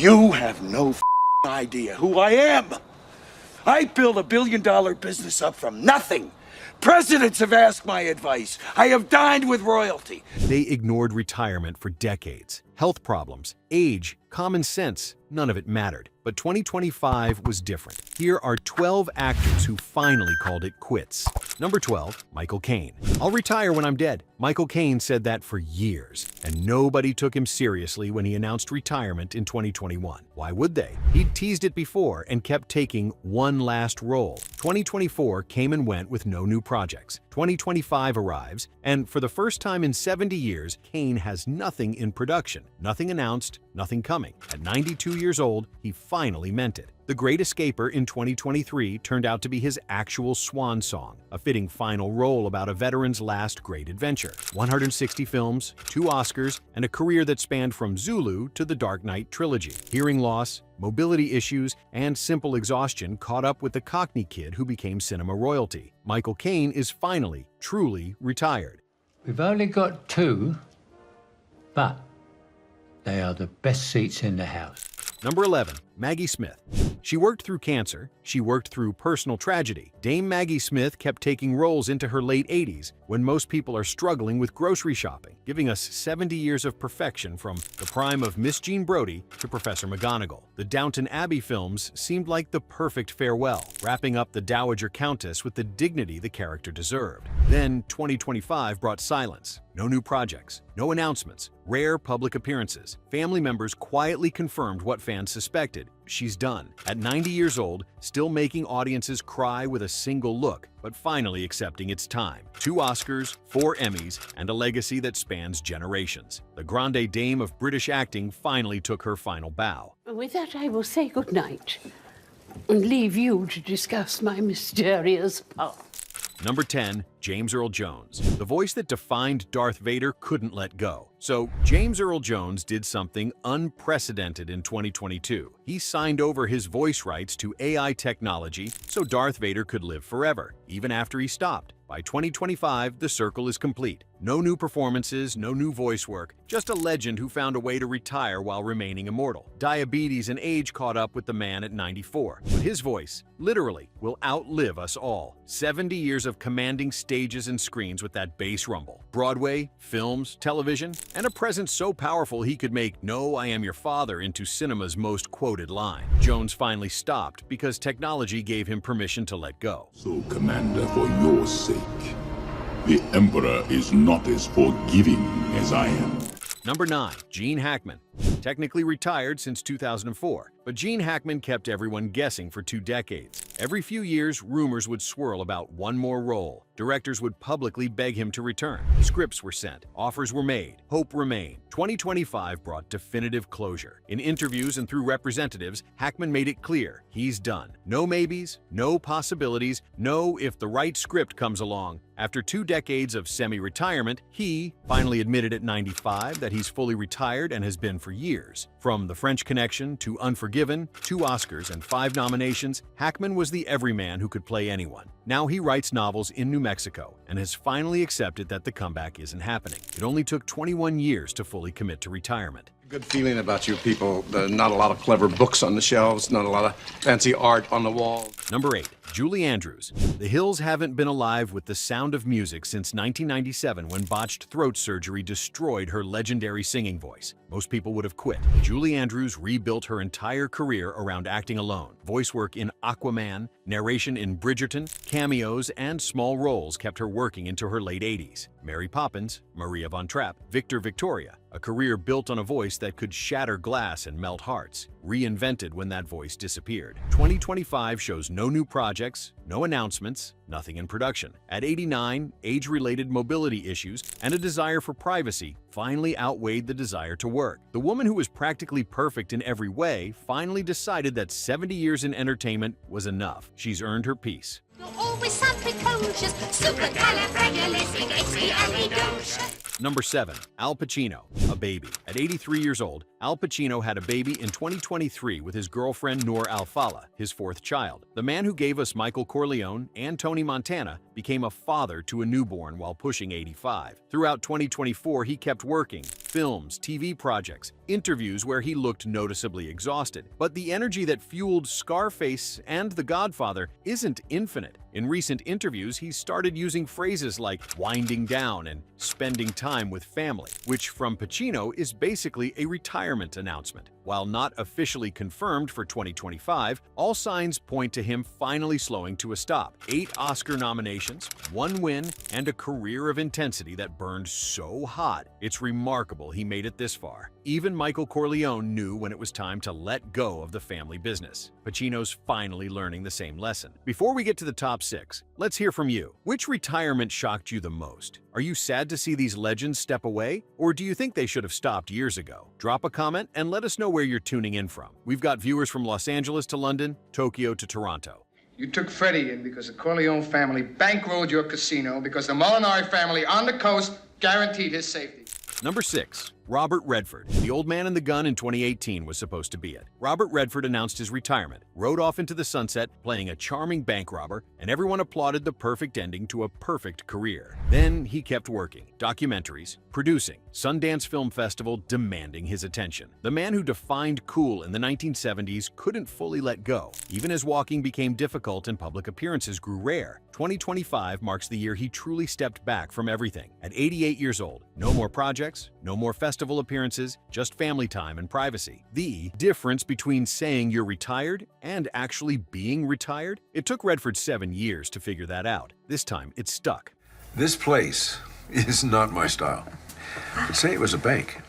You have no idea who I am. I built a billion-dollar business up from nothing. Presidents have asked my advice. I have dined with royalty. They ignored retirement for decades. Health problems, age, common sense, none of it mattered. But 2025 was different. Here are 12 actors who finally called it quits. Number 12, Michael Caine. "I'll retire when I'm dead." Michael Caine said that for years, and nobody took him seriously when he announced retirement in 2021. Why would they? He'd teased it before and kept taking one last role. 2024 came and went with no new projects. 2025 arrives, and for the first time in 70 years, Caine has nothing in production. Nothing announced, nothing coming. At 92 years old, he finally meant it. The Great Escaper in 2023 turned out to be his actual swan song, a fitting final role about a veteran's last great adventure. 160 films, 2 Oscars, and a career that spanned from Zulu to the Dark Knight trilogy. Hearing loss, mobility issues, and simple exhaustion caught up with the Cockney kid who became cinema royalty. Michael Caine is finally, truly retired. We've only got 2, but they are the best seats in the house. Number 11, Maggie Smith. She worked through cancer, she worked through personal tragedy. Dame Maggie Smith kept taking roles into her late 80s when most people are struggling with grocery shopping, giving us 70 years of perfection from the prime of Miss Jean Brodie to Professor McGonagall. The Downton Abbey films seemed like the perfect farewell, wrapping up the Dowager Countess with the dignity the character deserved. Then 2025 brought silence. No new projects, no announcements, rare public appearances. Family members quietly confirmed what fans suspected. She's done. At 90 years old, still making audiences cry with a single look, but finally accepting its time. 2 Oscars, 4 Emmys, and a legacy that spans generations. The grande dame of British acting finally took her final bow. With that, I will say good night and leave you to discuss my mysterious past. Number 10, James Earl Jones. The voice that defined Darth Vader couldn't let go. So James Earl Jones did something unprecedented in 2022. He signed over his voice rights to AI technology so Darth Vader could live forever, even after he stopped. By 2025, the circle is complete. No new performances, no new voice work, just a legend who found a way to retire while remaining immortal. Diabetes and age caught up with the man at 94. But his voice, literally, will outlive us all. 70 years of commanding stages and screens with that bass rumble. Broadway, films, television, and a presence so powerful he could make "No, I am your father" into cinema's most quoted line. Jones finally stopped because technology gave him permission to let go. So, Commander, for your sake, the Emperor is not as forgiving as I am. Number 9, Gene Hackman. Technically retired since 2004, but Gene Hackman kept everyone guessing for 2 decades. Every few years, rumors would swirl about one more role. Directors would publicly beg him to return. Scripts were sent, offers were made, hope remained. 2025 brought definitive closure. In interviews and through representatives, Hackman made it clear he's done. No maybes, no possibilities, no if the right script comes along. After 2 decades of semi-retirement, he finally admitted at 95 that he's fully retired and has been for years. From The French Connection to Unforgiven, 2 Oscars and 5 nominations, Hackman was the everyman who could play anyone. Now he writes novels in New Mexico and has finally accepted that the comeback isn't happening. It only took 21 years to fully commit to retirement. Good feeling about you people. Not a lot of clever books on the shelves, not a lot of fancy art on the wall. Number 8, Julie Andrews. The Hills haven't been alive with the sound of music since 1997 when botched throat surgery destroyed her legendary singing voice. Most people would have quit. Julie Andrews rebuilt her entire career around acting alone. Voice work in Aquaman, narration in Bridgerton, cameos, and small roles kept her working into her late 80s. Mary Poppins, Maria von Trapp, Victor Victoria, a career built on a voice that could shatter glass and melt hearts, reinvented when that voice disappeared. 2025 shows no new projects, no announcements, nothing in production. At 89, age-related mobility issues and a desire for privacy finally outweighed the desire to work. The woman who was practically perfect in every way finally decided that 70 years in entertainment was enough. She's earned her peace. You're always so precocious, supercalifragilisticexpialidocious. Number 7. Al Pacino, a baby. At 83 years old, Al Pacino had a baby in 2023 with his girlfriend Noor Al-Fala, his fourth child. The man who gave us Michael Corleone and Tony Montana became a father to a newborn while pushing 85. Throughout 2024, he kept working. Films, TV projects, interviews where he looked noticeably exhausted. But the energy that fueled Scarface and The Godfather isn't infinite. In recent interviews, he started using phrases like winding down and spending time with family, which from Pacino is basically a retirement announcement. While not officially confirmed for 2025, all signs point to him finally slowing to a stop. 8 Oscar nominations, 1 win, and a career of intensity that burned so hot, it's remarkable he made it this far. Even Michael Corleone knew when it was time to let go of the family business. Pacino's finally learning the same lesson. Before we get to the top 6, let's hear from you. Which retirement shocked you the most? Are you sad to see these legends step away? Or do you think they should have stopped years ago? Drop a comment and let us know where you're tuning in from. We've got viewers from Los Angeles to London, Tokyo to Toronto. You took Freddie in because the Corleone family bankrolled your casino because the Molinari family on the coast guaranteed his safety. Number 6. Robert Redford. The old man in the gun in 2018 was supposed to be it. Robert Redford announced his retirement, rode off into the sunset playing a charming bank robber, and everyone applauded the perfect ending to a perfect career. Then he kept working, documentaries, producing, Sundance Film Festival demanding his attention. The man who defined cool in the 1970s couldn't fully let go, even as walking became difficult and public appearances grew rare. 2025 marks the year he truly stepped back from everything. At 88 years old, no more projects, no more festival appearances, just family time and privacy. The difference between saying you're retired and actually being retired? It took Redford 7 years to figure that out. This time, it stuck. This place is not my style. I'd say it was a bank.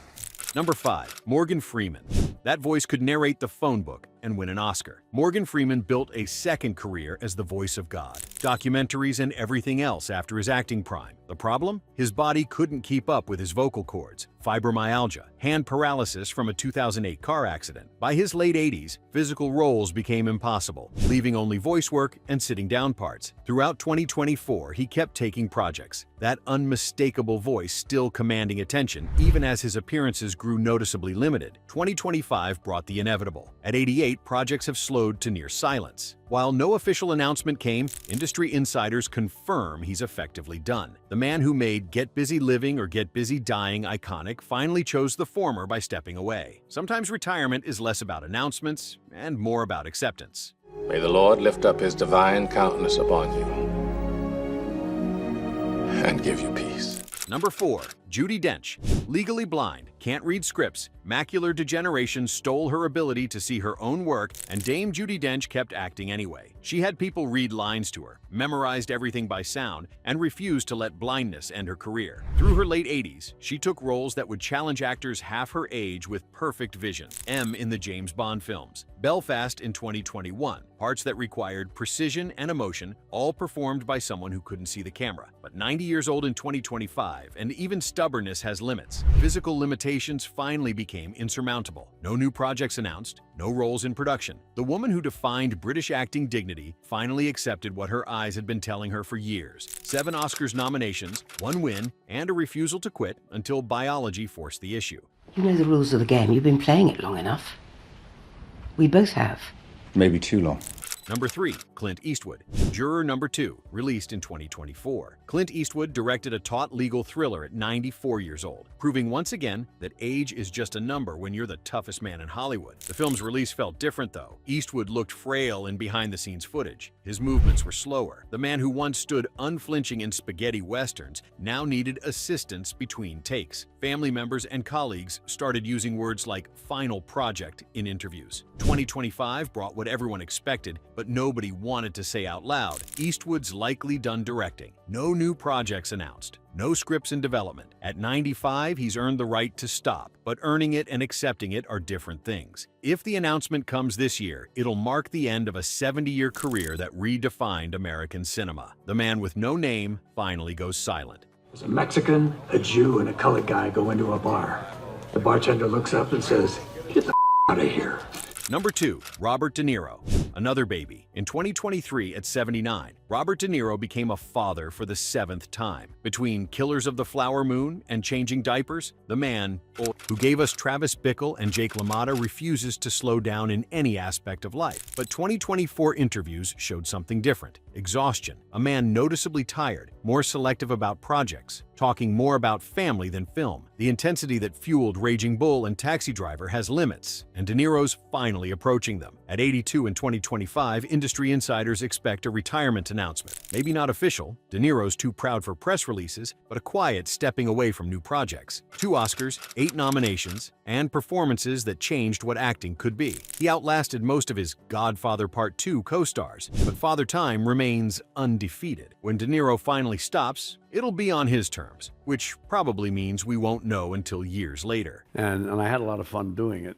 Number 5. Morgan Freeman. That voice could narrate The Phone Book and win an Oscar. Morgan Freeman built a second career as the voice of God. Documentaries and everything else after his acting prime. The problem? His body couldn't keep up with his vocal cords. Fibromyalgia, hand paralysis from a 2008 car accident. By his late 80s, physical roles became impossible, leaving only voice work and sitting down parts. Throughout 2024, he kept taking projects. That unmistakable voice still commanding attention, even as his appearances grew noticeably limited. 2025 brought the inevitable. At 88, projects have slowed to near silence. While no official announcement came, industry insiders confirm he's effectively done. The man who made Get Busy Living or Get Busy Dying iconic finally chose the former by stepping away. Sometimes retirement is less about announcements and more about acceptance. May the Lord lift up his divine countenance upon you and give you peace. Number 4. Judi Dench. Legally blind, can't read scripts, macular degeneration stole her ability to see her own work, and Dame Judi Dench kept acting anyway. She had people read lines to her, memorized everything by sound, and refused to let blindness end her career. Through her late 80s, she took roles that would challenge actors half her age with perfect vision. M in the James Bond films, Belfast in 2021, parts that required precision and emotion, all performed by someone who couldn't see the camera. But 90 years old in 2025, and even stubbornness has limits. Physical limitations finally became insurmountable. No new projects announced, no roles in production. The woman who defined British acting dignity finally accepted what her eyes had been telling her for years. 7 Oscars nominations, 1 win, and a refusal to quit until biology forced the issue. You know the rules of the game. You've been playing it long enough. We both have. Maybe too long. Number 3. Clint Eastwood. Juror Number 2, released in 2024. Clint Eastwood directed a taut legal thriller at 94 years old, proving once again that age is just a number when you're the toughest man in Hollywood. The film's release felt different though. Eastwood looked frail in behind-the-scenes footage. His movements were slower. The man who once stood unflinching in spaghetti westerns now needed assistance between takes. Family members and colleagues started using words like "final project" in interviews. 2025 brought what everyone expected, but nobody wanted to say out loud. Eastwood's likely done directing. No new projects announced. No scripts in development. At 95, he's earned the right to stop, but earning it and accepting it are different things. If the announcement comes this year, it'll mark the end of a 70-year career that redefined American cinema. The man with no name finally goes silent. There's a Mexican, a Jew, and a colored guy go into a bar. The bartender looks up and says, "Get the out of here." Number 2, Robert De Niro. Another baby. In 2023 at 79, Robert De Niro became a father for the 7th time. Between Killers of the Flower Moon and Changing Diapers, the man who gave us Travis Bickle and Jake LaMotta refuses to slow down in any aspect of life. But 2024 interviews showed something different. Exhaustion. A man noticeably tired, more selective about projects, talking more about family than film. The intensity that fueled Raging Bull and Taxi Driver has limits, and De Niro's finally approaching them. At 82 in 2025, industry insiders expect a retirement announcement. Maybe not official, De Niro's too proud for press releases, but a quiet stepping away from new projects. 2 Oscars, 8 nominations, and performances that changed what acting could be. He outlasted most of his Godfather Part 2 co-stars, but Father Time remains undefeated. When De Niro finally stops, it'll be on his terms, which probably means we won't know until years later. And I had a lot of fun doing it.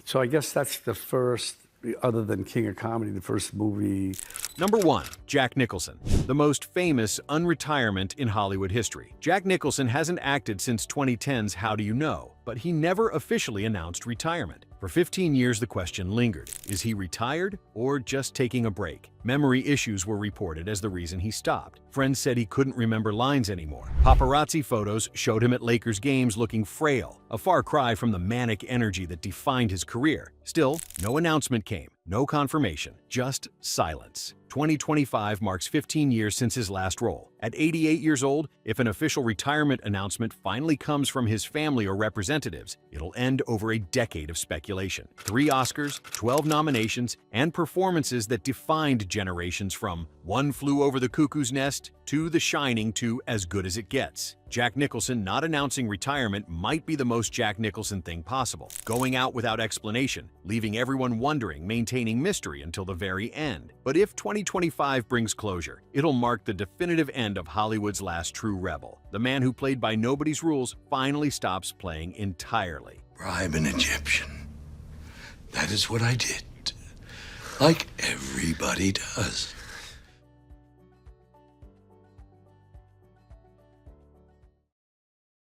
So I guess that's the first, other than King of Comedy, the first movie. Number 1, Jack Nicholson, the most famous unretirement in Hollywood history. Jack Nicholson hasn't acted since 2010's How Do You Know, but he never officially announced retirement. For 15 years, the question lingered. Is he retired or just taking a break? Memory issues were reported as the reason he stopped. Friends said he couldn't remember lines anymore. Paparazzi photos showed him at Lakers games looking frail, a far cry from the manic energy that defined his career. Still, no announcement came, no confirmation, just silence. 2025 marks 15 years since his last role. At 88 years old, if an official retirement announcement finally comes from his family or representatives, it'll end over a decade of speculation. 3 Oscars, 12 nominations, and performances that defined generations from One Flew Over the Cuckoo's Nest to The Shining to As Good as It Gets. Jack Nicholson not announcing retirement might be the most Jack Nicholson thing possible. Going out without explanation, leaving everyone wondering, maintaining mystery until the very end. But if 2025 brings closure, it'll mark the definitive end of Hollywood's last true rebel. The man who played by nobody's rules finally stops playing entirely. Bribe an Egyptian. That is what I did. Like everybody does.